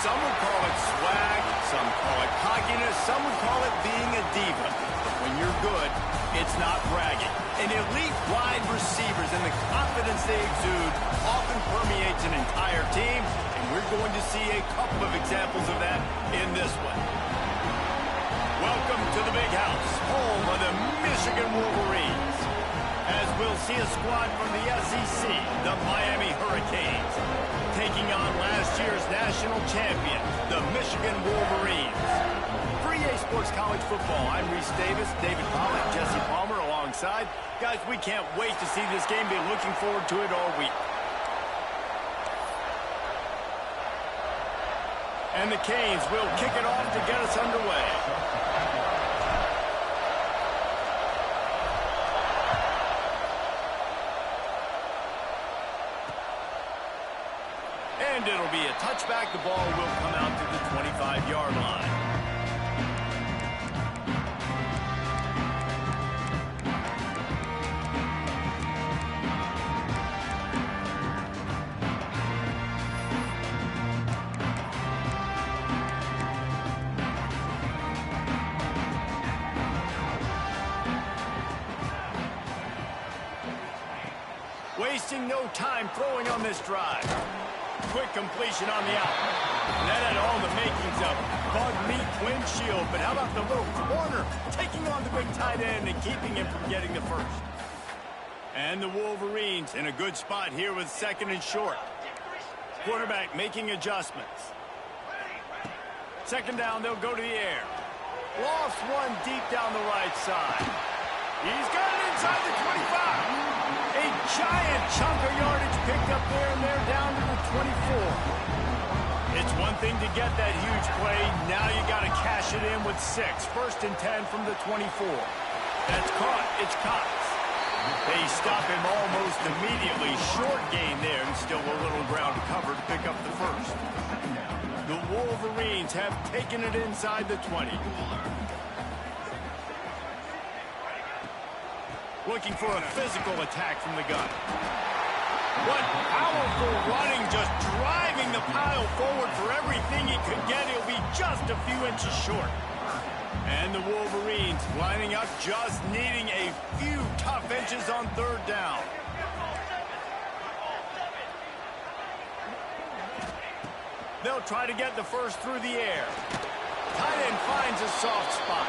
Some would call it swag, some call it cockiness, some would call it being a diva. But when you're good, it's not bragging. And elite wide receivers and the confidence they exude often permeates an entire team, and we're going to see a couple of examples of that in this one. Welcome to the Big House, home of the Michigan Wolverines. As we'll see a squad from the SEC, the Miami Hurricanes, taking on last year's national champion, the Michigan Wolverines. For EA Sports College Football, I'm Reese Davis, David Pollack, Jesse Palmer alongside. Guys, we can't wait to see this game. Been looking forward to it all week. And the Canes will kick it off to get us underway. And it'll be a touchback. The ball will come out to the 25-yard line. Wasting no time throwing on this drive. Quick completion on the out. That had all the makings of bug meat windshield. But how about the little corner taking on the big tight end and keeping him from getting the first? And the Wolverines in a good spot here with second and short. Quarterback making adjustments. Second down, they'll go to the air. Lost one deep down the right side. He's got it inside the 25. A giant chunk of yardage picked up there, and they're down to the 24. It's one thing to get that huge play. Now you got to cash it in with 6. First and 10 from the 24. That's caught. It's Cox. They stop him almost immediately. Short gain there, and still a little ground to cover to pick up the first. The Wolverines have taken it inside the 20. Looking for a physical attack from the gun. What powerful running, just driving the pile forward for everything he could get. He'll be just a few inches short. And the Wolverines lining up, just needing a few tough inches on third down. They'll try to get the first through the air. Tight end finds a soft spot.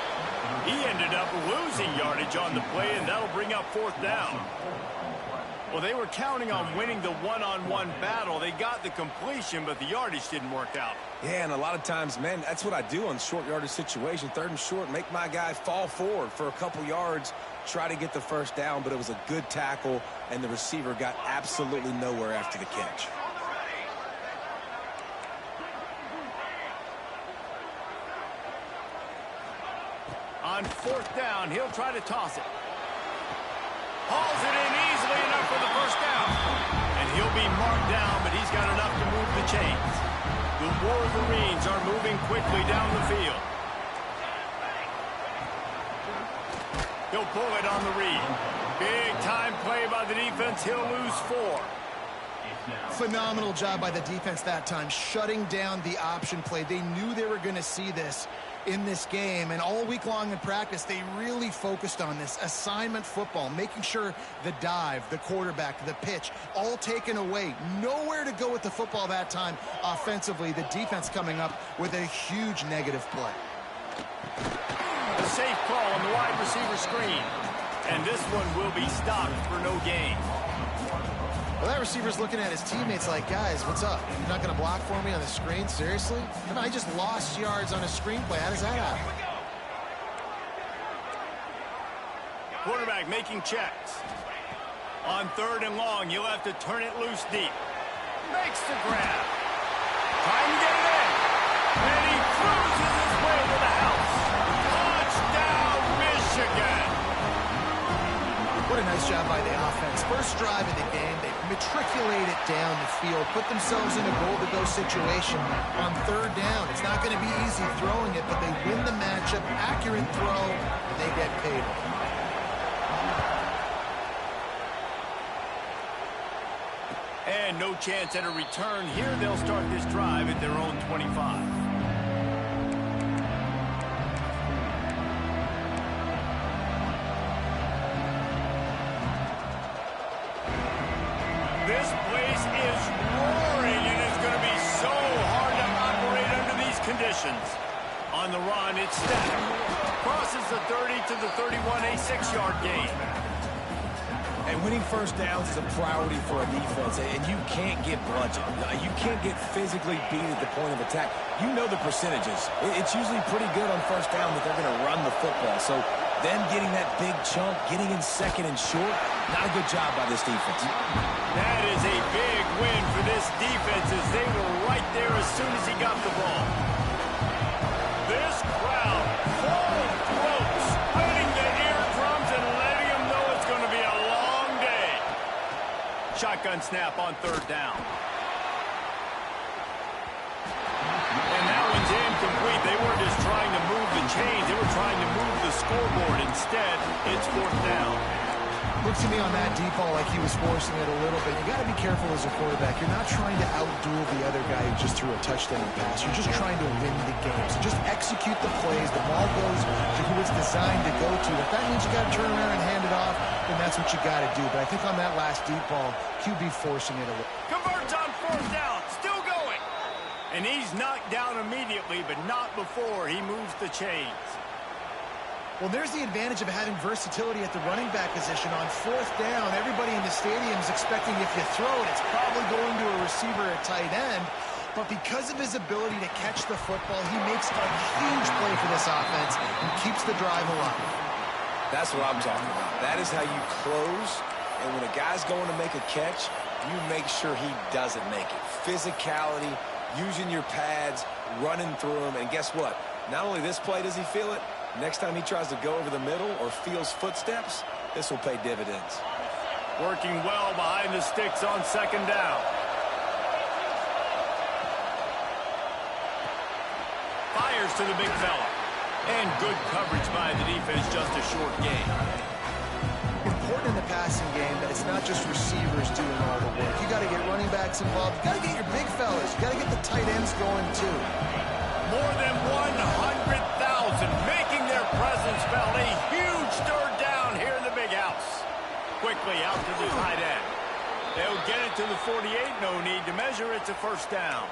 He ended up losing yardage on the play, and that'll bring up fourth down. Well, they were counting on winning the one-on-one battle. They got the completion, but the yardage didn't work out. Yeah, and a lot of times, man, that's what I do on short yardage situation. Third and short, make my guy fall forward for a couple yards, try to get the first down, but it was a good tackle, and the receiver got absolutely nowhere after the catch. On fourth down, he'll try to toss it. Hauls it in easily enough for the first down. And he'll be marked down, but he's got enough to move the chains. The Wolverines are moving quickly down the field. He'll pull it on the read. Big time play by the defense. He'll lose 4. Phenomenal job by the defense that time, shutting down the option play. They knew they were going to see this in this game, and all week long in practice, they really focused on this assignment football, making sure the dive, the quarterback, the pitch, all taken away. Nowhere to go with the football that time offensively. The defense coming up with a huge negative play. A safe call on the wide receiver screen, and this one will be stopped for no gain. Well, that receiver's looking at his teammates like, guys, what's up? You're not going to block for me on the screen? Seriously? Come on, I just lost yards on a screenplay. How does that happen? Quarterback making checks. On third and long, you'll have to turn it loose deep. Makes the grab. Trying to get it in. And he cruises his way to the house. Touchdown, Michigan. What a nice job by the offense. First drive of the game, they matriculate it down the field, put themselves in a goal-to-go situation on third down. It's not going to be easy throwing it, but they win the matchup, accurate throw, and they get paid. And no chance at a return. Here they'll start this drive at their own 25. This place is roaring, and it's going to be so hard to operate under these conditions. On the run, it's Stack. Crosses the 30 to the 31, a 6-yard gain. And winning first downs is a priority for a defense, and you can't get bludgeoned. You can't get physically beat at the point of attack. You know the percentages. It's usually pretty good on first down that they're going to run the football. So them getting that big chunk, getting in second and short, not a good job by this defense. That is a big win for this defense as they were right there as soon as he got the ball. This crowd full of throats, spreading the eardrums and letting them know it's going to be a long day. Shotgun snap on third down. And that one's incomplete. They weren't just trying to move the chains. They were trying to move the scoreboard. Instead, it's fourth down. Looks to me on that deep ball like he was forcing it a little bit. You got to be careful as a quarterback. You're not trying to outduel the other guy who just threw a touchdown pass. You're just trying to win the game. So just execute the plays. The ball goes to who it's designed to go to. If that means you got to turn around and hand it off, then that's what you got to do. But I think on that last deep ball, QB forcing it a little. Converts on fourth down. Still going. And he's knocked down immediately, but not before he moves the chains. Well, there's the advantage of having versatility at the running back position. On fourth down, everybody in the stadium is expecting if you throw it, it's probably going to a receiver at tight end. But because of his ability to catch the football, he makes a huge play for this offense and keeps the drive alive. That's what I'm talking about. That is how you close. And when a guy's going to make a catch, you make sure he doesn't make it. Physicality, using your pads, running through them. And guess what? Not only this play does he feel it, next time he tries to go over the middle or feels footsteps, this will pay dividends. Working well behind the sticks on second down. Fires to the big fella. And good coverage by the defense, just a short gain. Important in the passing game that it's not just receivers doing all the work. You got to get running backs involved. You got to get your big fellas. You got to get the tight ends going too. More than 100,000 making their presence felt. A huge third down here in the big house. Quickly out to the tight end. They'll get it to the 48. No need to measure. It's a first down.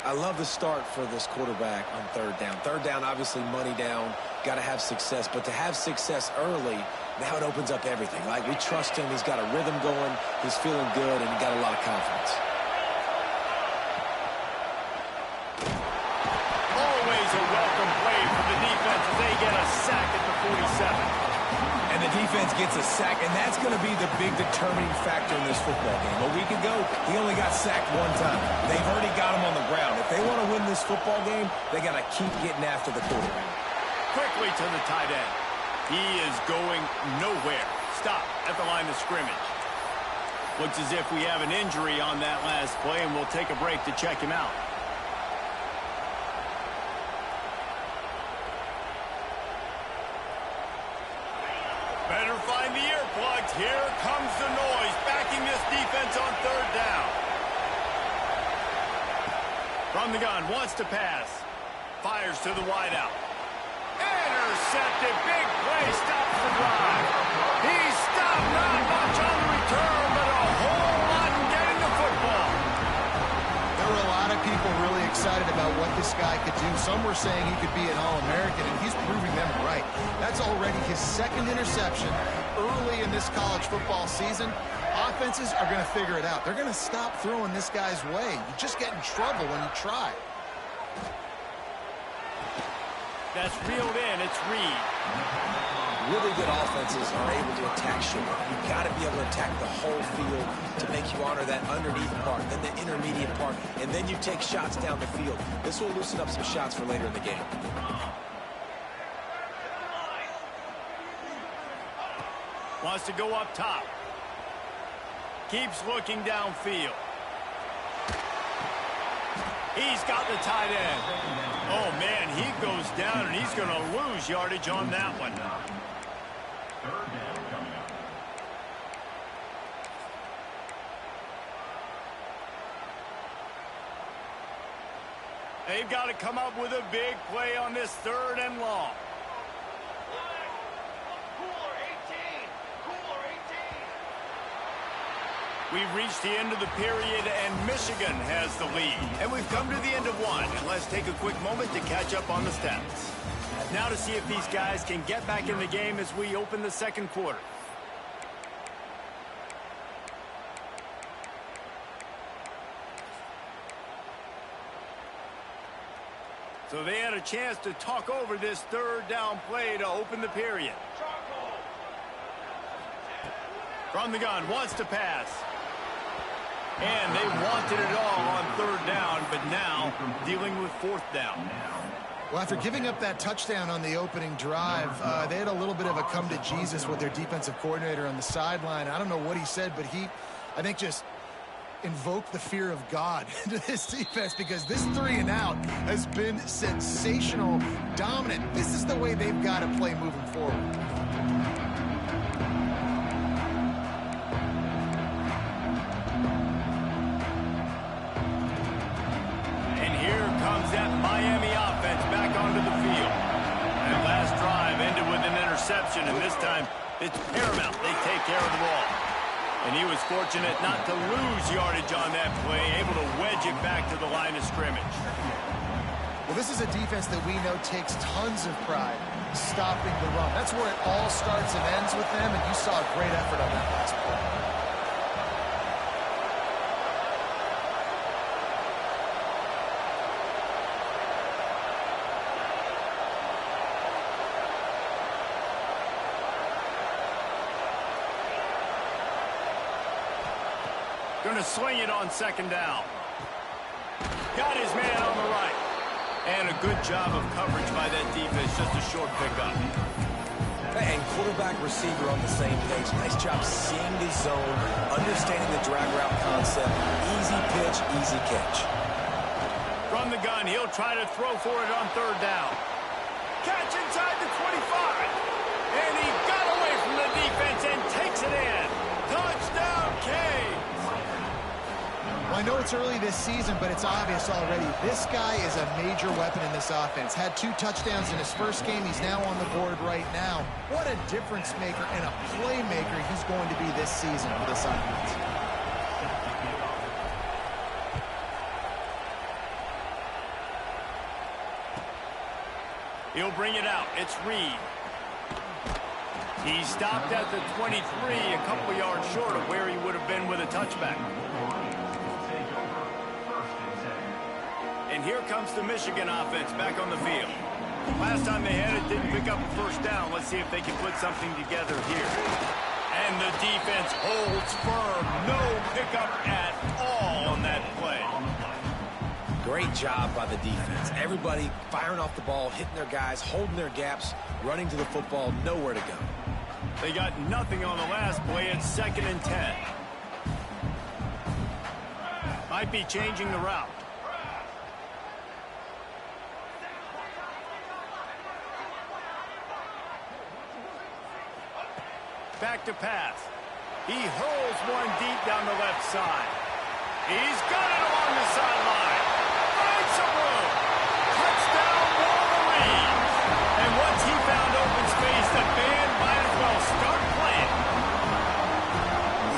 I love the start for this quarterback on third down. Third down, obviously money down. Got to have success. But to have success early, now it opens up everything. Like, we trust him. He's got a rhythm going. He's feeling good, and he got a lot of confidence. Always a welcome play for the defense as they get a sack at the 47. And the defense gets a sack, and that's going to be the big determining factor in this football game. A week ago, he only got sacked one time. They've already got him on the ground. If they want to win this football game, they got to keep getting after the quarterback. Quickly to the tight end. He is going nowhere. Stop at the line of scrimmage. Looks as if we have an injury on that last play, and we'll take a break to check him out. Better find the earplugs. Here comes the noise, backing this defense on third down. From the gun, wants to pass. Fires to the wideout. Intercepted, big play, stops the drive. He's stopped, not much on the return, but a whole lot in getting the football. There were a lot of people really excited about what this guy could do. Some were saying he could be an All-American, and he's proving them right. That's already his second interception early in this college football season. Offenses are going to figure it out. They're going to stop throwing this guy's way. You just get in trouble when you try. That's reeled in. It's Reed. Really good offenses are able to attack short. You've got to be able to attack the whole field to make you honor that underneath part, then the intermediate part, and then you take shots down the field. This will loosen up some shots for later in the game. Wants to go up top. Keeps looking downfield. He's got the tight end. Oh, man, he goes down, and he's going to lose yardage on that one. They've got to come up with a big play on this 3rd and long. We've reached the end of the period, and Michigan has the lead. And we've come to the end of one. And let's take a quick moment to catch up on the stats. Now to see if these guys can get back in the game as we open the 2nd quarter. So they had a chance to talk over this 3rd down play to open the period. From the gun, wants to pass. And they wanted it all on 3rd down, but now dealing with 4th down. Well, after giving up that touchdown on the opening drive, they had a little bit of a come to Jesus with their defensive coordinator on the sideline. I don't know what he said, but he, I think, just invoked the fear of God into this defense, because this 3 and out has been sensational, dominant. This is the way they've got to play moving forward. And here comes that Miami offense back onto the field. That last drive ended with an interception, and this time it's paramount they take care of the ball. And he was fortunate not to lose yardage on that play, able to wedge it back to the line of scrimmage. Well, this is a defense that we know takes tons of pride stopping the run. That's where it all starts and ends with them, and you saw a great effort on that last play. Going to swing it on 2nd down. Got his man on the right. And a good job of coverage by that defense. Just a short pickup. And quarterback receiver on the same page. Nice job seeing the zone, understanding the drag route concept. Easy pitch, easy catch. From the gun, he'll try to throw for it on 3rd down. Catch inside the 25. And he got away from the defense and takes it in. Touchdown, Canes. Well, I know it's early this season, but it's obvious already. This guy is a major weapon in this offense. Had 2 touchdowns in his first game. He's now on the board right now. What a difference maker and a playmaker he's going to be this season for this offense. He'll bring it out. It's Reed. He stopped at the 23, a couple of yards short of where he would have been with a touchback. And here comes the Michigan offense back on the field. Last time they had it, didn't pick up a 1st down. Let's see if they can put something together here. And the defense holds firm. No pickup at all on that play. Great job by the defense. Everybody firing off the ball, hitting their guys, holding their gaps, running to the football, nowhere to go. They got nothing on the last play. It's 2nd and 10. Might be changing the route. Back to pass. He hurls one deep down the left side. He's got it along the sideline. Finds some room. Touchdown, Wolverines. And once he found open space, the band might as well start playing.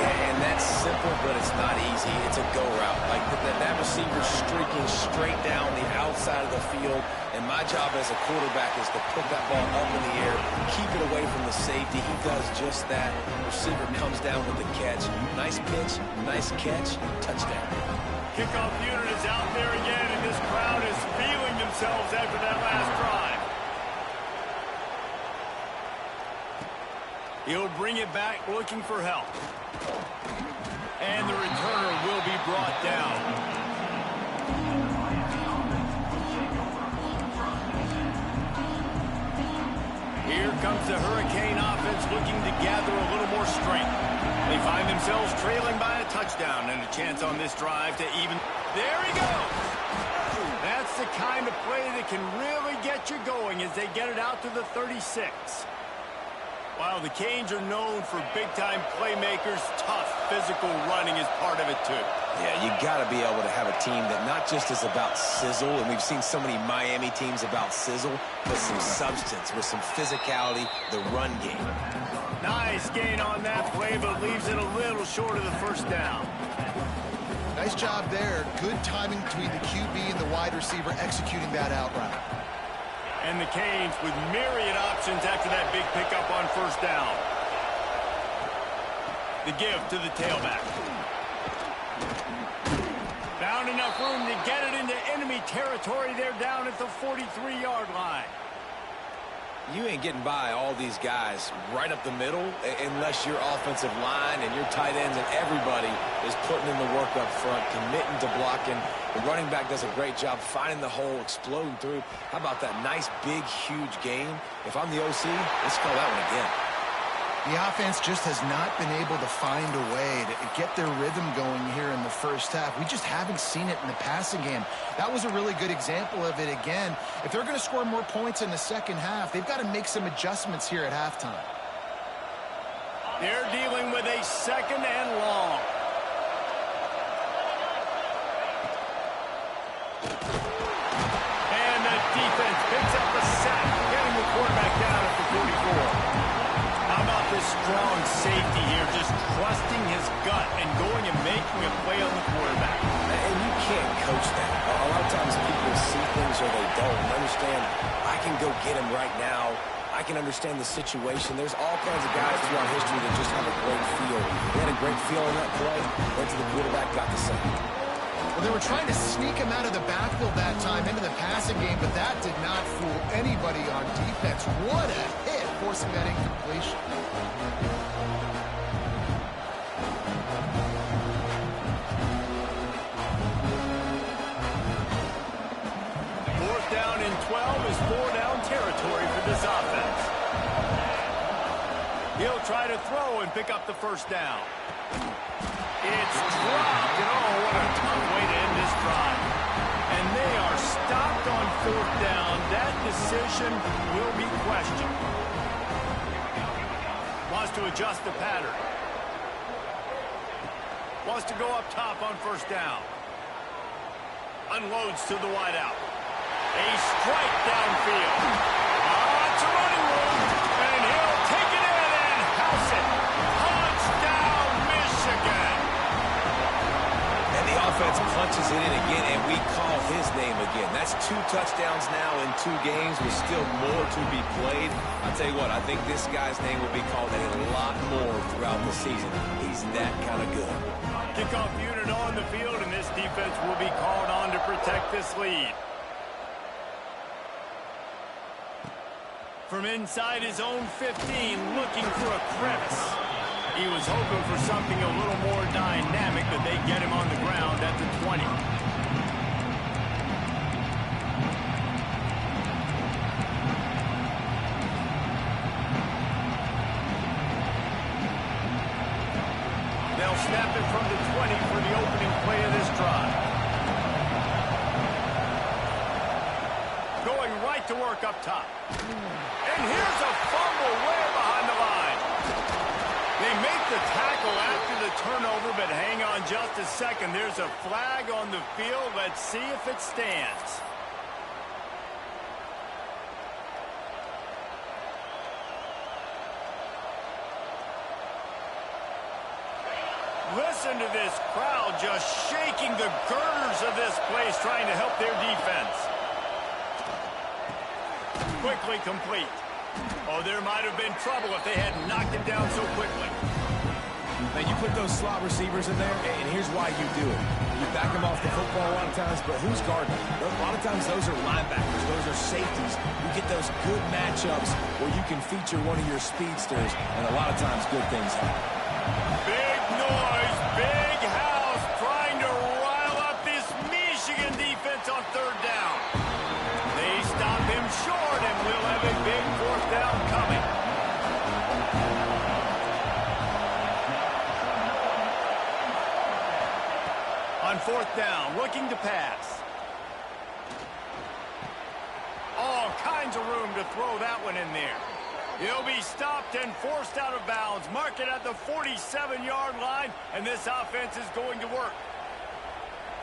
Yeah, and that's simple, but it's not easy. It's a go route. Like that receiver streaking straight down the outside of the field. And my job as a quarterback is to put that ball up in the air, keep it away from the safety. He does just that. Receiver comes down with the catch. Nice pitch, nice catch, touchdown. Kickoff unit is out there again, and this crowd is feeling themselves after that last drive. He'll bring it back looking for help. And the returner will be brought down. Here comes the Hurricane offense looking to gather a little more strength. They find themselves trailing by a touchdown and a chance on this drive to even... There he goes! That's the kind of play that can really get you going as they get it out to the 36. While the Canes are known for big-time playmakers, tough physical running is part of it too. Yeah, you got to be able to have a team that not just is about sizzle, and we've seen so many Miami teams about sizzle, but some substance with some physicality, the run game. Nice gain on that play, but leaves it a little short of the first down. Nice job there. Good timing between the QB and the wide receiver executing that out route. And the Canes with myriad options after that big pickup on first down. The give to the tailback. Found enough room to get it into enemy territory. They're down at the 43-yard line. You ain't getting by all these guys right up the middle unless your offensive line and your tight ends and everybody is putting in the work up front, committing to blocking. The running back does a great job finding the hole, exploding through. How about that nice, big, huge gain? If I'm the OC, let's call that one again. The offense just has not been able to find a way to get their rhythm going here in the first half. We just haven't seen it in the passing game. That was a really good example of it again. If they're going to score more points in the second half, they've got to make some adjustments here at halftime. They're dealing with a second and long. And the defense picks up the sack, getting the quarterback down at the 44. How about this strong safety here, just trusting his gut and going and making a play on the quarterback. And you can't coach that. A lot of times people see things or they don't. Understand, I can go get him right now. I can understand the situation. There's all kinds of guys throughout history that just have a great feel. They had a great feel on that play, went to the quarterback, got the sack. Well, they were trying to sneak him out of the backfield that time into the passing game, but that did not fool anybody on defense. What a hit, forcing that incompletion. Fourth down and 12 is 4-down territory for this offense. He'll try to throw and pick up the first down. It's dropped, and oh, what a tough way to end this drive. And they are stopped on fourth down. That decision will be questioned. Wants to adjust the pattern. Wants to go up top on first down. Unloads to the wideout. A strike downfield. It's a running room, and he'll take it in and house it. Touchdown, Michigan. Offense punches it in again, and we call his name again. That's 2 touchdowns now in 2 games with still more to be played. I'll tell you what, I think this guy's name will be called a lot more throughout the season. He's that kind of good. Kickoff unit on the field, and this defense will be called on to protect this lead. From inside his own 15, looking for a crevice. He was hoping for something a little more dynamic, but they get him on the ground at the 20. They'll snap it from the 20 for the opening play of this drive. Going right to work up top. And here's a fumble way behind the line. They make the tackle after the turnover, but hang on just a second. There's a flag on the field. Let's see if it stands. Listen to this crowd just shaking the girders of this place, trying to help their defense. Quickly complete. Oh, there might have been trouble if they had knocked it down so quickly. Now, you put those slot receivers in there, and here's why you do it. You back them off the football a lot of times, but who's guarding them? A lot of times those are linebackers. Those are safeties. You get those good matchups where you can feature one of your speedsters, and a lot of times good things happen. Big noise, big house, trying to rile up this Michigan defense on third down. They stop him short, and we'll have a big fourth down coming. On fourth down, looking to pass. All kinds of room to throw that one in there. He'll be stopped and forced out of bounds. Mark it at the 47-yard line, and this offense is going to work.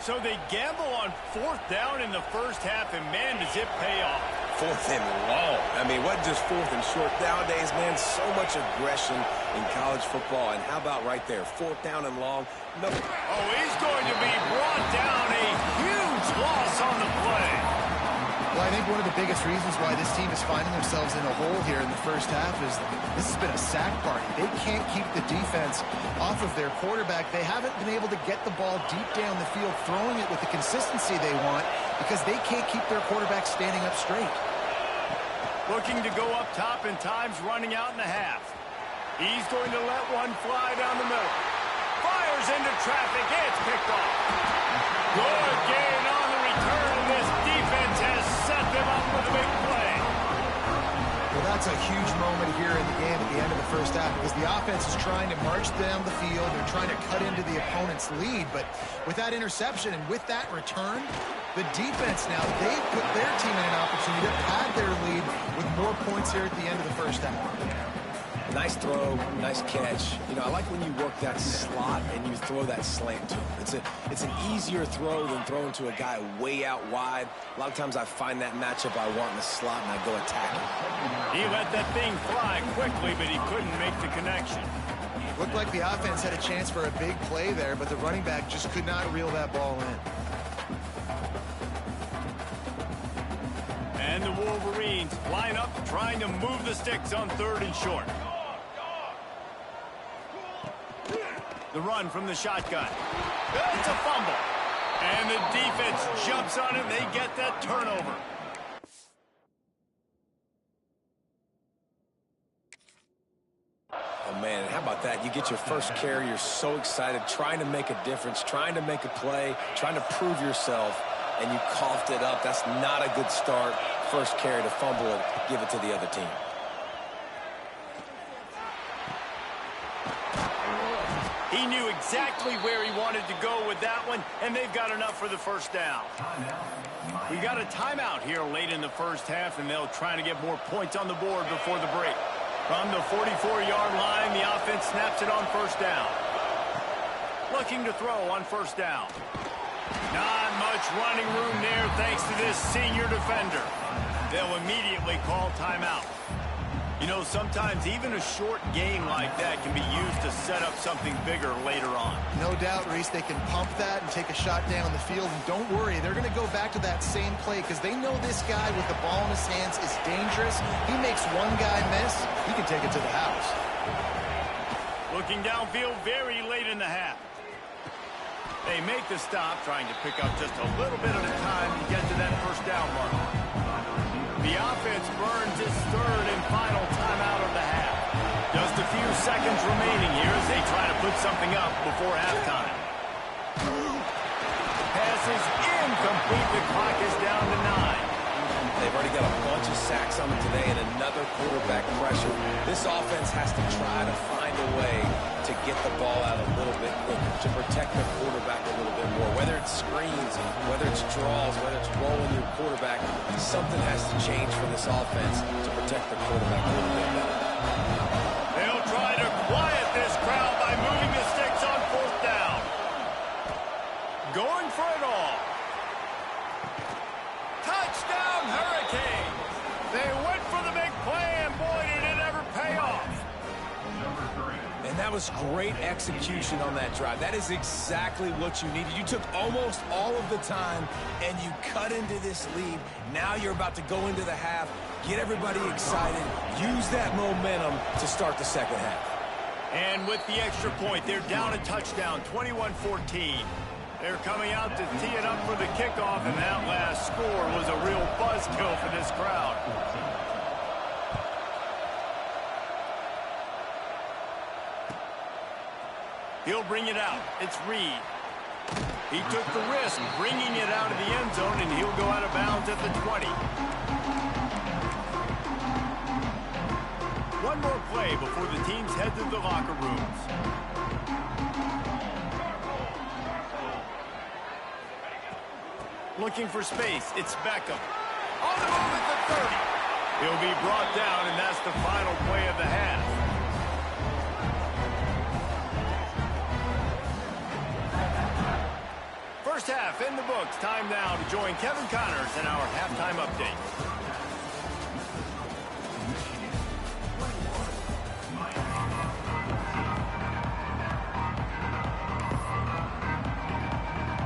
So they gamble on 4th down in the first half, and man, does it pay off. 4th and long. I mean, what just 4th and short? Nowadays, man, so much aggression in college football. And how about right there, 4th down and long? No. Oh, he's going to be brought down. A huge loss on the play. Well, I think one of the biggest reasons why this team is finding themselves in a hole here in the first half is this has been a sack party. They can't keep the defense off of their quarterback. They haven't been able to get the ball deep down the field, throwing it with the consistency they want because they can't keep their quarterback standing up straight. Looking to go up top, and time's running out in the half. He's going to let one fly down the middle. Fires into traffic. It's picked off. Good gain on the return, and this defense has set them up with a big play. Well, that's a huge moment here in the game at the end of the first half because the offense is trying to march down the field. They're trying to cut into the opponent's lead, but with that interception and with that return, the defense now, they put their team in an opportunity to pad their lead with more points here at the end of the first half. Nice throw, nice catch. You know, I like when you work that slot and you throw that slant to him. It's an easier throw than throwing to a guy way out wide. A lot of times I find that matchup I want in the slot and I go attack him. He let that thing fly quickly, but he couldn't make the connection. Looked like the offense had a chance for a big play there, but the running back just could not reel that ball in. And the Wolverines line up trying to move the sticks on 3rd and short. The run from the shotgun. It's a fumble. And the defense jumps on it. They get that turnover. Oh, man, how about that? You get your first carry. You're so excited, trying to make a difference, trying to make a play, trying to prove yourself, and you coughed it up. That's not a good start. First carry to fumble it, give it to the other team. He knew exactly where he wanted to go with that one, and they've got enough for the first down. We got a timeout here late in the first half, and they'll try to get more points on the board before the break. From the 44-yard line, the offense snaps it on first down. Looking to throw on first down. Not much running room there thanks to this senior defender. They'll immediately call timeout. You know, sometimes even a short gain like that can be used to set up something bigger later on. No doubt, Reese, they can pump that and take a shot down the field. And don't worry, they're going to go back to that same play because they know this guy with the ball in his hands is dangerous. He makes one guy miss, he can take it to the house. Looking downfield very late in the half. They make the stop, trying to pick up just a little bit at a time to get to that first down mark. The offense burns its 3rd and final timeout of the half. Just a few seconds remaining here as they try to put something up before halftime. Pass is incomplete. The clock is down to 9. They've already got a bunch of sacks on them today and another quarterback pressure. This offense has to try to find a way to get the ball out a little bit quicker, to protect their quarterback a little bit more. Whether it's screens, whether it's draws, whether it's rolling your quarterback, something has to change for this offense to protect the quarterback a little bit better. They'll try to quiet this crowd by moving the sticks on 4th down. Going for it all. Touchdown, Hurricanes! They went for the big play, and boy, did it ever pay off. And that was great execution on that drive. That is exactly what you needed. You took almost all of the time, and you cut into this lead. Now you're about to go into the half, get everybody excited, use that momentum to start the second half. And with the extra point, they're down a touchdown, 21-14. They're coming out to tee it up for the kickoff, and that last score was a real buzzkill for this crowd. He'll bring it out. It's Reed. He took the risk bringing it out of the end zone, and he'll go out of bounds at the 20. One more play before the teams head to the locker rooms. Looking for space. It's Beckham. On the move at the 30. He'll be brought down, and that's the final play of the half. First half in the books. Time now to join Kevin Connors in our halftime update.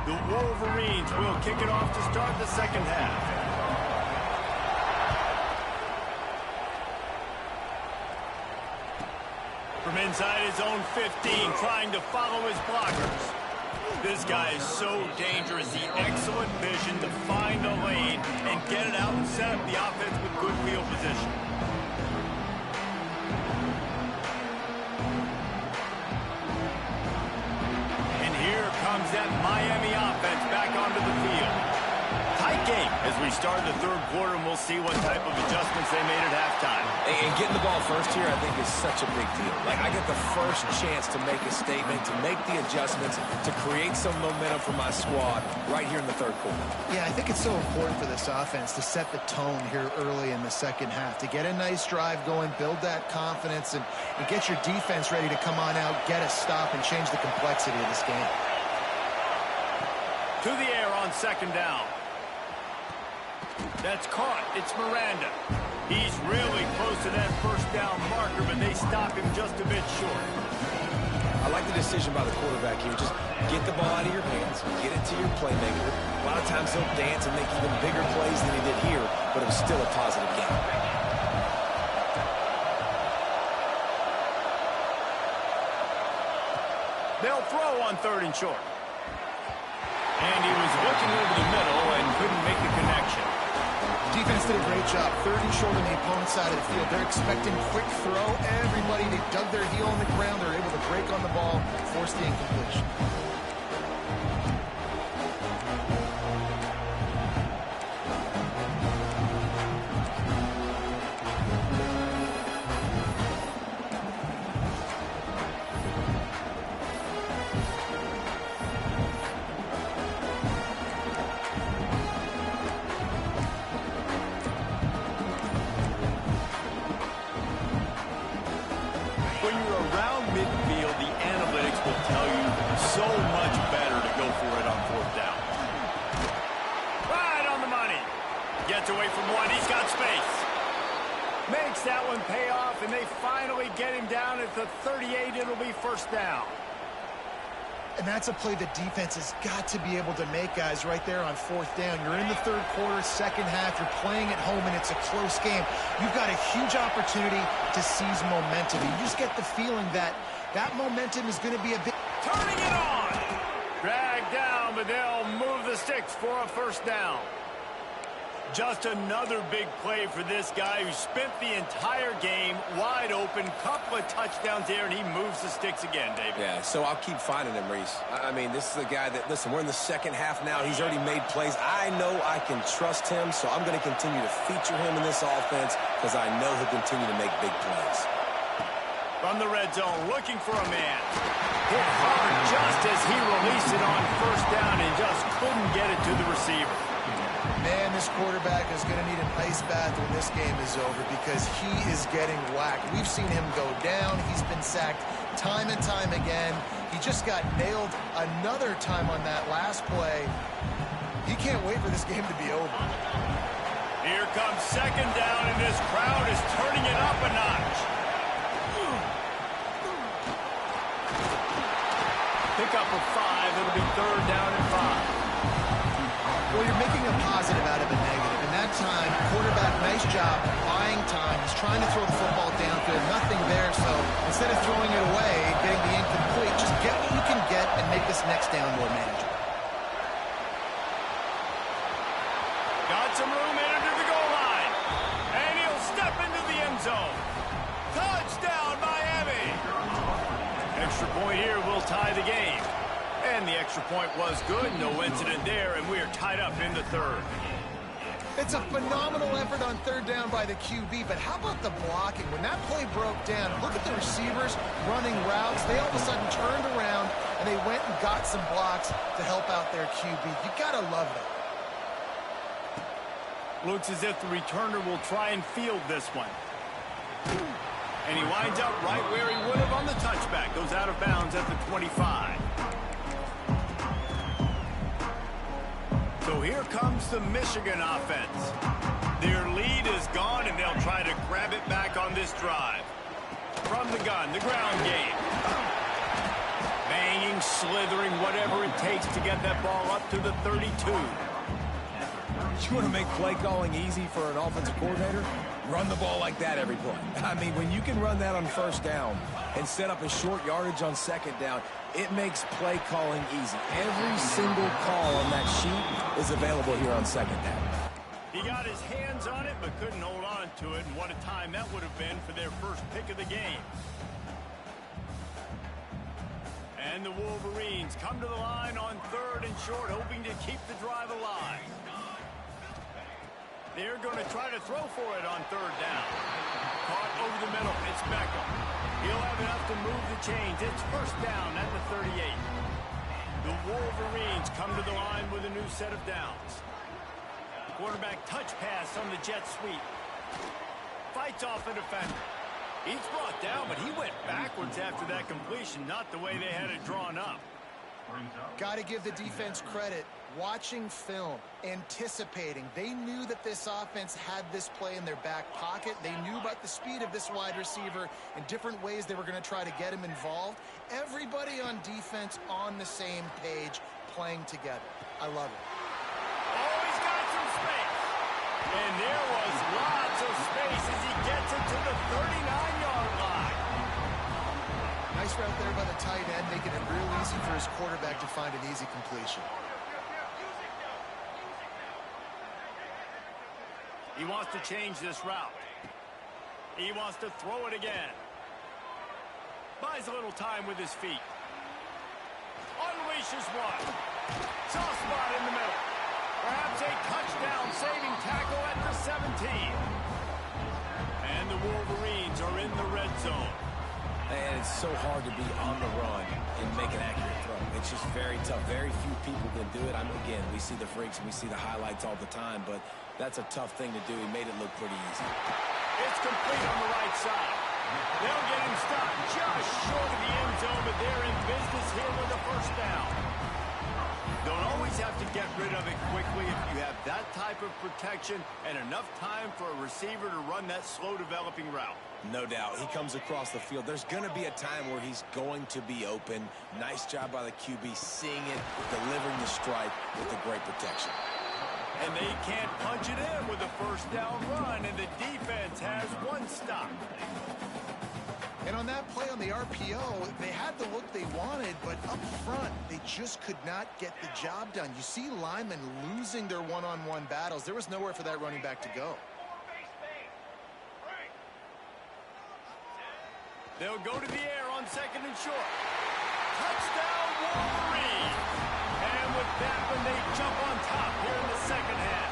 The Wolverines will kick it off to start the second half. From inside his own 15, trying to follow his blockers. This guy is so dangerous. The excellent vision to find a lane and get it out and set up the offense with good field position. And here comes that Miami offense back onto the field. Tight game as we start the third quarter, and we'll see what type of adjustments they made at halftime. And getting the ball first here, I think, is such a big deal. Like, I get the first chance to make a statement, to make the adjustments, to create some momentum for my squad right here in the third quarter. Yeah, I think it's so important for this offense to set the tone here early in the second half, to get a nice drive going, build that confidence, and get your defense ready to come on out, get a stop, and change the complexity of this game. To the air on second down. That's caught. It's Miranda. He's really close to that first down marker, but they stop him just a bit short. I like the decision by the quarterback here. Just get the ball out of your hands, get it to your playmaker. A lot of times he'll dance and make even bigger plays than he did here, but it was still a positive game. They'll throw on third and short. And he was looking over the middle and couldn't make the connection. Defense did a great job. Third and short on the opponent's side of the field. They're expecting quick throw. Everybody, they dug their heel on the ground. They're able to break on the ball, force the incompletion. When you're around midfield, the analytics will tell you so much better to go for it on fourth down. Right on the money. Gets away from one. He's got space. Makes that one pay off, and they finally get him down at the 38. It'll be first down. And that's a play the defense has got to be able to make, guys, right there on fourth down. You're in the third quarter, second half. You're playing at home, and it's a close game. You've got a huge opportunity to seize momentum. You just get the feeling that that momentum is going to be a bit... Turning it on. Dragged down, but they'll move the sticks for a first down. Just another big play for this guy who spent the entire game wide open, couple of touchdowns there, and he moves the sticks again, David. Yeah, so I'll keep finding him, Reese. I mean, this is a guy that, listen, we're in the second half now. He's already made plays. I know I can trust him, so I'm going to continue to feature him in this offense because I know he'll continue to make big plays. From the red zone, looking for a man. Hit hard just as he released it on first down and just couldn't get it to the receiver. Man, this quarterback is going to need an ice bath when this game is over because he is getting whacked. We've seen him go down. He's been sacked time and time again. He just got nailed another time on that last play. He can't wait for this game to be over. Here comes second down, and this crowd is turning it up a notch. Pick up a 5. It'll be third down and 5. Well, you're making a positive out of a negative. And that time, quarterback, nice job buying time. He's trying to throw the football downfield. Nothing there, so instead of throwing it away, getting the incomplete, just get what you can get and make this next down more manageable. Got some room in under the goal line. And he'll step into the end zone. Touchdown, Miami! Extra point here will tie the game. And the extra point was good. No incident there, and we are tied up in the third. It's a phenomenal effort on third down by the QB, but how about the blocking? When that play broke down, look at the receivers running routes. They all of a sudden turned around, and they went and got some blocks to help out their QB. You got to love that. Looks as if the returner will try and field this one. And he winds up right where he would have on the touchback. Goes out of bounds at the 25. So here comes the Michigan offense. Their lead is gone, and they'll try to grab it back on this drive. From the gun, the ground game. Banging, slithering, whatever it takes to get that ball up to the 32. You want to make play calling easy for an offensive coordinator? Run the ball like that every play. I mean, when you can run that on first down and set up a short yardage on second down, it makes play calling easy. Every single call on that sheet is available here on second down. He got his hands on it, but couldn't hold on to it, and what a time that would have been for their first pick of the game. And the Wolverines come to the line on 3rd and short, hoping to keep the drive alive. They're going to try to throw for it on 3rd down. Caught over the middle. It's Beckham. He'll have enough to move the chains. It's 1st down at the 38. The Wolverines come to the line with a new set of downs. Quarterback touch pass on the jet sweep. Fights off a defender. He's brought down, but he went backwards after that completion, not the way they had it drawn up. Got to give the defense credit. Watching film, anticipating. They knew that this offense had this play in their back pocket. They knew about the speed of this wide receiver and different ways they were going to try to get him involved. Everybody on defense on the same page, playing together. I love it. Oh, he's got some space. And there was lots of space as he gets it to the 39-yard line. Nice route there by the tight end, making it real easy for his quarterback to find an easy completion. He wants to change this route. He wants to throw it again. Buys a little time with his feet. Unleashes one. Soft spot in the middle. Perhaps a touchdown-saving tackle at the 17. And the Wolverines are in the red zone. And it's so hard to be on the run and make an accurate throw. It's just very tough. Very few people can do it. Again, we see the freaks and we see the highlights all the time, but that's a tough thing to do. He made it look pretty easy. It's complete on the right side. They'll get him stopped just short of the end zone, but they're in business here with a 1st down. Don't always have to get rid of it quickly if you have that type of protection and enough time for a receiver to run that slow-developing route. No doubt. He comes across the field. There's going to be a time where he's going to be open. Nice job by the QB seeing it, delivering the strike with the great protection. And they can't punch it in with a 1st down run, and the defense has one stop. And on that play on the RPO, they had the look they wanted, but up front, they just could not get the job done. You see linemen losing their one-on-one battles. There was nowhere for that running back to go. They'll go to the air on 2nd and short. Touchdown, Wolverine! And with that one, they jump on top here in the 2nd half.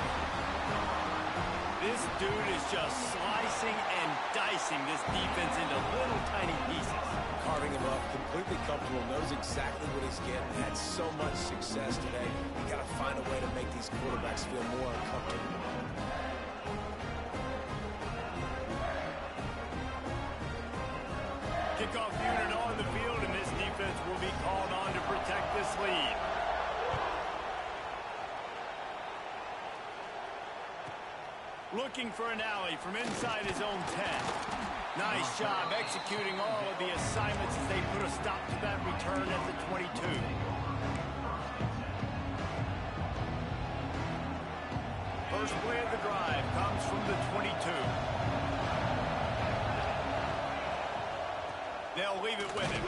This dude is just slicing and dicing this defense into little tiny pieces. Carving him up, completely comfortable, knows exactly what he's getting, had so much success today. You got to find a way to make these quarterbacks feel more uncomfortable. Kickoff unit on the field, and this defense will be called on to protect this lead. Looking for an alley from inside his own 10. Nice job executing all of the assignments as they put a stop to that return at the 22. First play of the drive comes from the 22. They'll leave it with him.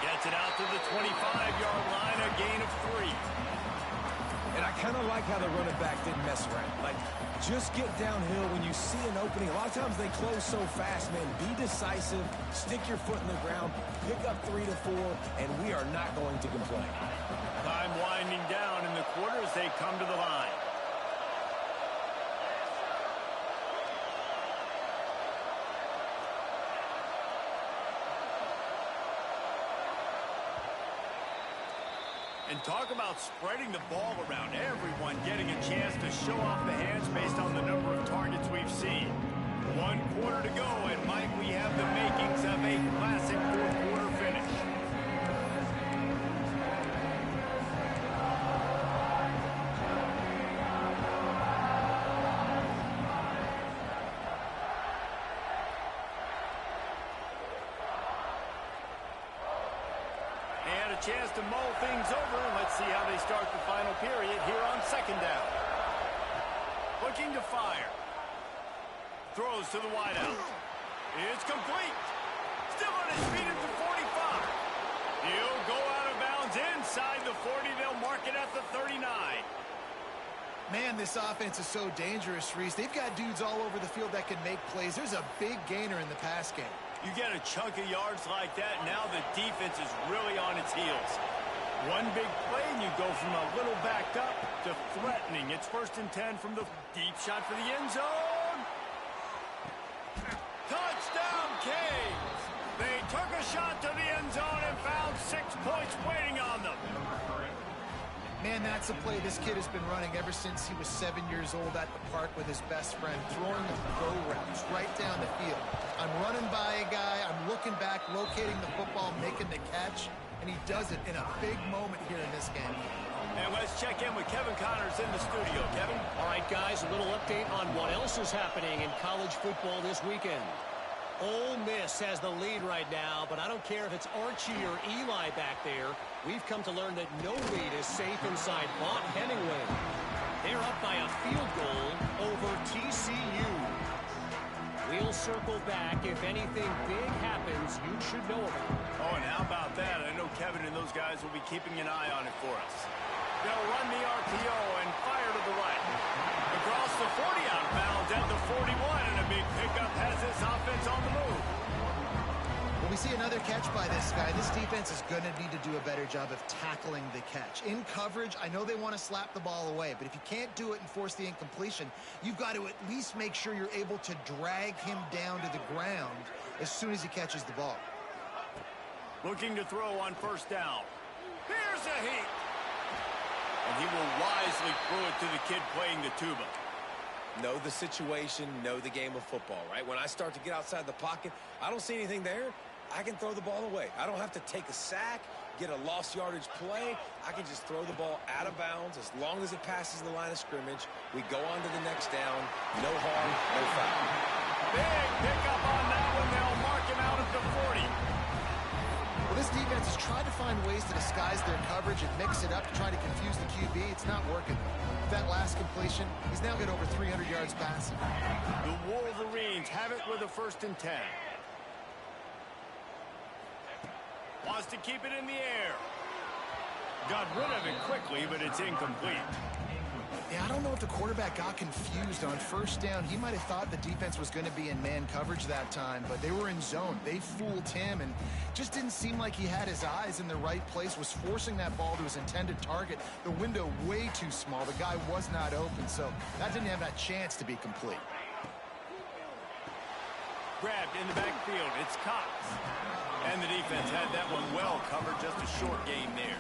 Gets it out to the 25-yard line, a gain of 3. And I kind of like how the running back didn't mess around. Like, just get downhill when you see an opening. A lot of times they close so fast, man. Be decisive, stick your foot in the ground, pick up 3 to 4, and we are not going to complain. Time winding down in the quarter as they come to the line. And talk about spreading the ball around. Everyone getting a chance to show off the hands based on the number of targets we've seen. 1 quarter to go, and might we have the makings of a classic 4th quarter finish. chance to mull things over, and let's see how they start the final period here on second down. Looking to fire. Throws to the wideout. It's complete. Still on his feet at the 45. He'll go out of bounds inside the 40. They'll mark it at the 39. Man, this offense is so dangerous, Reese. They've got dudes all over the field that can make plays. There's a big gainer in the pass game. You get a chunk of yards like that, now the defense is really on its heels. One big play, and you go from a little backed up to threatening. It's 1st and 10 from the deep shot for the end zone. Touchdown, Canes! They took a shot to the end zone and found 6 points waiting on them. Man, that's a play this kid has been running ever since he was 7 years old at the park with his best friend, throwing go routes right down the field. I'm running by a guy, I'm looking back, locating the football, making the catch, and he does it in a big moment here in this game. And let's check in with Kevin Connors in the studio. Kevin? All right, guys, a little update on what else is happening in college football this weekend. Ole Miss has the lead right now, but I don't care if it's Archie or Eli back there. We've come to learn that no lead is safe inside Vaught Hemingway. They're up by a field goal over TCU. We'll circle back. If anything big happens, you should know about it. Oh, and how about that? I know Kevin and those guys will be keeping an eye on it for us. They'll run the RPO and fire to the right. Across the 40 out of bounds at the 41, and a big pickup has this offense on the move. When we see another catch by this guy, this defense is going to need to do a better job of tackling the catch. In coverage, I know they want to slap the ball away, but if you can't do it and force the incompletion, you've got to at least make sure you're able to drag him down to the ground as soon as he catches the ball. Looking to throw on 1st down. Here's a heat. And he will wisely throw it to the kid playing the tuba. Know the situation, know the game of football, right? When I start to get outside the pocket, I don't see anything there. I can throw the ball away. I don't have to take a sack, get a lost yardage play. I can just throw the ball out of bounds as long as it passes the line of scrimmage. We go on to the next down. No harm, no foul. Big pickup on that one. They'll mark him out at the 40. Well, this defense has tried to find ways to disguise their coverage and mix it up to try to confuse the QB. It's not working. With that last completion, he's now got over 300 yards passing. The Wolverines have it with a 1st and 10. Wants to keep it in the air. Got rid of it quickly, but it's incomplete. Yeah, I don't know if the quarterback got confused on 1st down. He might have thought the defense was going to be in man coverage that time, but they were in zone. They fooled him and just didn't seem like he had his eyes in the right place, was forcing that ball to his intended target. The window way too small. The guy was not open, so that didn't have that chance to be complete. Grabbed in the backfield. It's Cox. And the defense had that one well covered. Just a short gain there.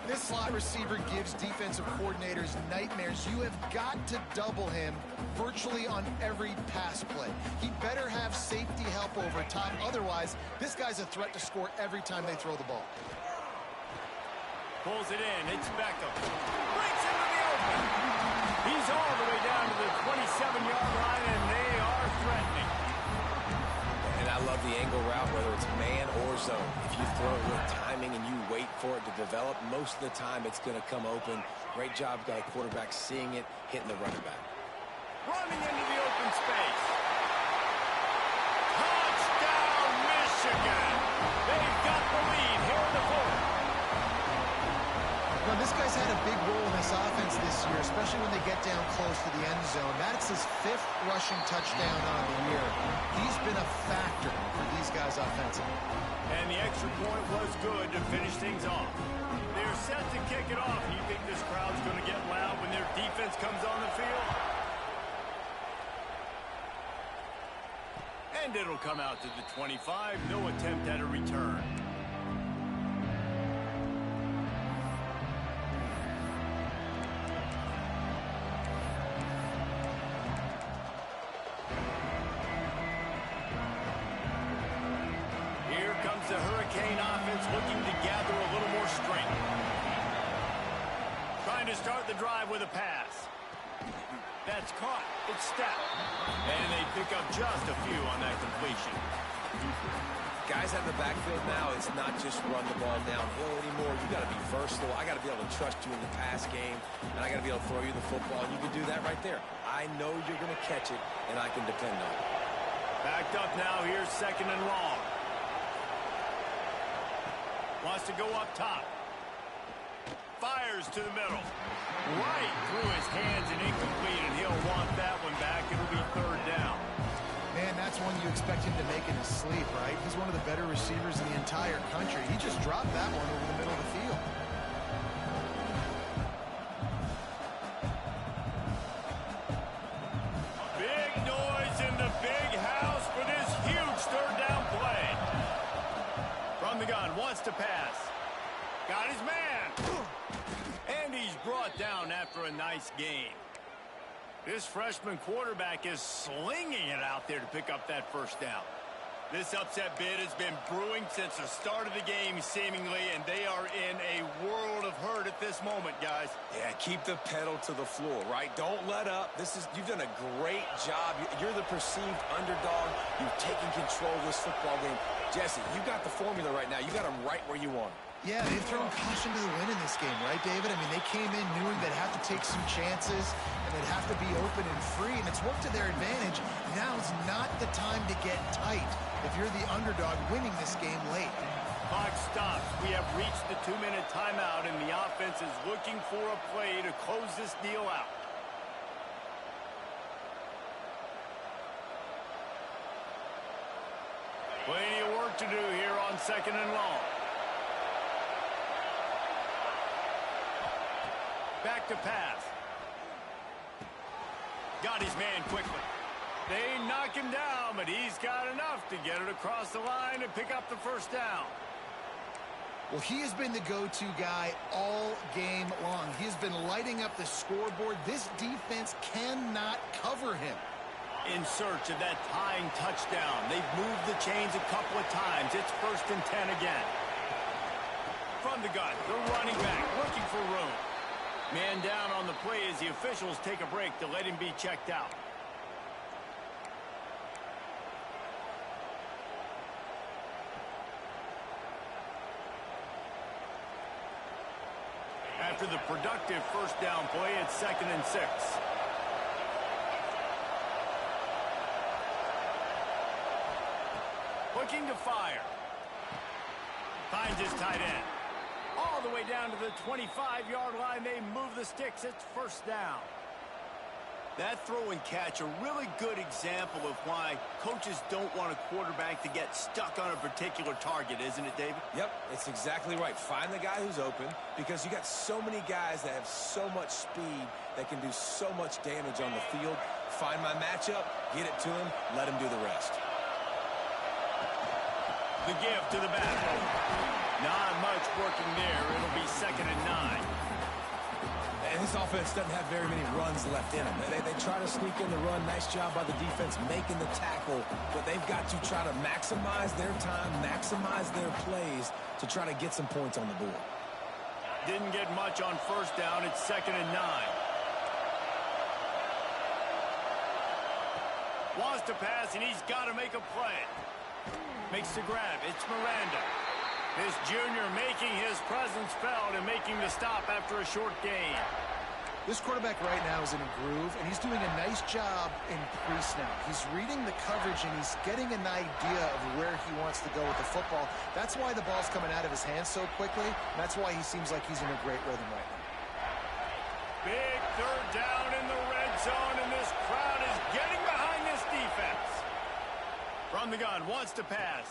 This slot receiver gives defensive coordinators nightmares. You have got to double him virtually on every pass play. He better have safety help over top. Otherwise, this guy's a threat to score every time they throw the ball. Pulls it in. It's Beckham. Breaks into the open. He's all the way down to the 27-yard line, and they are threatening. And I love the angle route, whether it's man or zone. If you throw it with timing and you wait for it to develop, most of the time it's going to come open. Great job by the quarterback seeing it, hitting the running back. Running into the open space. Touchdown, Michigan! They've got the lead here in the 4th. Well, this guy's had a big role in this offense this year, especially when they get down close to the end zone. That's his 5th rushing touchdown on the year. He's been a factor for these guys offensively. And the extra point was good to finish things off. They're set to kick it off. You think this crowd's going to get loud when their defense comes on the field? And it'll come out to the 25. No attempt at a return. The Hurricane offense looking to gather a little more strength. Trying to start the drive with a pass. That's caught. It's stepped. And they pick up just a few on that completion. Guys out in the backfield now, it's not just run the ball downhill anymore. You got to be versatile. I got to be able to trust you in the pass game, and I got to be able to throw you the football, and you can do that right there. I know you're going to catch it, and I can depend on it. Backed up now. Here's 2nd and long. Wants to go up top. Fires to the middle. Right through his hands and incomplete, and he'll want that one back. It'll be 3rd down. Man, that's one you expect him to make in his sleep, right? He's one of the better receivers in the entire country. He just dropped that one over the middle of the field. Big noise in the big house for this huge 3rd down play. From the gun, wants to pass. Got his man. And he's brought down after a nice gain. This freshman quarterback is slinging it out there to pick up that 1st down. This upset bid has been brewing since the start of the game, seemingly, and they are in a world of hurt at this moment, guys. Yeah, keep the pedal to the floor, right? Don't let up. You've done a great job. You're the perceived underdog. You've taken control of this football game. Jesse, you got the formula right now. You got them right where you want them. Yeah, they've thrown caution to the wind in this game, right, David? I mean, they came in knowing they'd have to take some chances, and they'd have to be open and free, and it's worked to their advantage. Now's not the time to get tight if you're the underdog winning this game late. Clock stops. We have reached the 2-minute timeout, and the offense is looking for a play to close this deal out. Plenty of work to do here on 2nd and long. Back to pass. Got his man quickly. They knock him down, but he's got enough to get it across the line and pick up the 1st down. Well, he has been the go-to guy all game long. He has been lighting up the scoreboard. This defense cannot cover him. In search of that tying touchdown. They've moved the chains a couple of times. It's 1st and 10 again. From the gun, the running back looking for room. Man down on the play as the officials take a break to let him be checked out. After the productive 1st down play, it's 2nd and 6. Looking to fire. Finds his tight end. All the way down to the 25-yard line. They move the sticks. It's 1st down. That throw and catch, a really good example of why coaches don't want a quarterback to get stuck on a particular target, isn't it, David? Yep, it's exactly right. Find the guy who's open, because you got so many guys that have so much speed that can do so much damage on the field. Find my matchup, get it to him, let him do the rest. The give to the back. Not much working there. It'll be 2nd and 9. And this offense doesn't have very many runs left in them. They try to sneak in the run. Nice job by the defense making the tackle. But they've got to try to maximize their time, maximize their plays to try to get some points on the board. Didn't get much on 1st down. It's 2nd and 9. Wants to pass, and he's got to make a play. Makes the grab. It's Miranda. This junior making his presence felt and making the stop after a short gain. This quarterback right now is in a groove, and he's doing a nice job in pre-snap. He's reading the coverage, and he's getting an idea of where he wants to go with the football. That's why the ball's coming out of his hands so quickly. That's why he seems like he's in a great rhythm right now. Big 3rd down in the red zone, and this crowd is getting behind this defense. From the gun, wants to pass.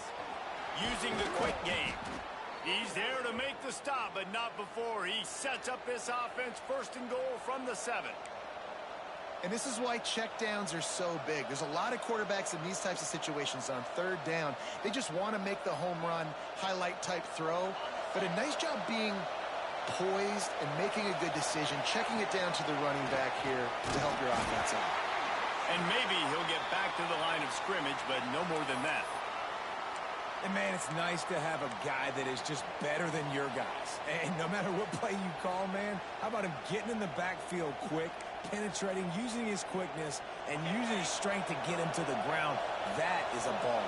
Using the quick game. He's there to make the stop, but not before. He sets up this offense 1st and goal from the 7. And this is why checkdowns are so big. There's a lot of quarterbacks in these types of situations on 3rd down. They just want to make the home run, highlight type throw. But a nice job being poised and making a good decision, checking it down to the running back here to help your offense out. And maybe he'll get back to the line of scrimmage, but no more than that. And, man, it's nice to have a guy that is just better than your guys. And no matter what play you call, man, how about him getting in the backfield quick, penetrating, using his quickness, and using his strength to get him to the ground? That is a ball.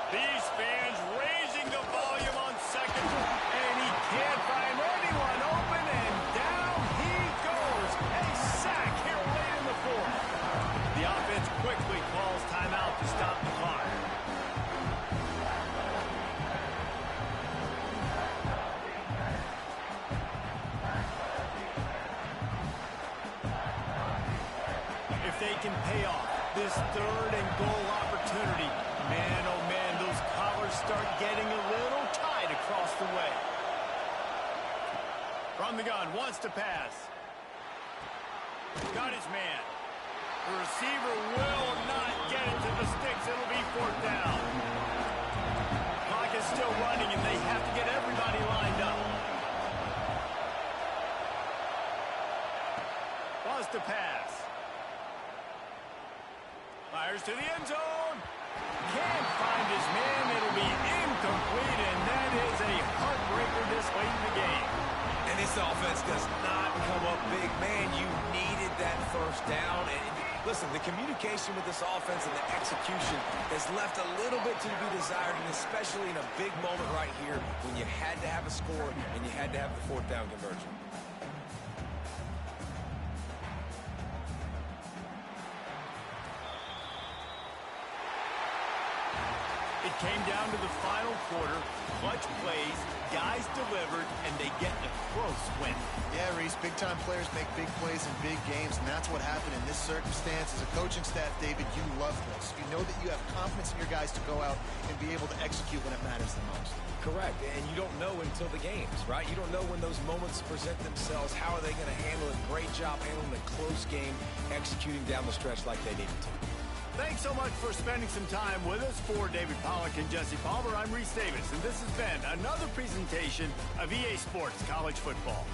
These fans raising the volume on second, and he can't find anyone open, and down he goes. A sack here late in the fourth. The offense quickly calls timeout to stop the clock. If they can pay off this third and goal opportunity, man, oh man, those collars start getting a little tight across the way. From the gun, wants to pass. Got his man. The receiver will not get it to the sticks. It'll be fourth down. Clock is still running, and they have to get everybody lined up. Wants to pass. Fires to the end zone. Can't find his man. It'll be incomplete, and that is a heartbreaker this late in the game. And this offense does not come up big. Man, you needed that first down. And listen, the communication with this offense and the execution has left a little bit to be desired, and especially in a big moment right here when you had to have a score and you had to have the fourth down conversion. It came down to the final quarter. Clutch plays, guys delivered, and they get a close win. Yeah, Reese, big-time players make big plays in big games, and that's what happened in this circumstance. As a coaching staff, David, you love this. You know that you have confidence in your guys to go out and be able to execute when it matters the most. Correct, and you don't know until the games, right? You don't know when those moments present themselves. How are they going to handle it? Great job handling a close game, executing down the stretch like they needed to. Thanks so much for spending some time with us. For David Pollack and Jesse Palmer, I'm Reese Davis, and this has been another presentation of EA Sports College Football.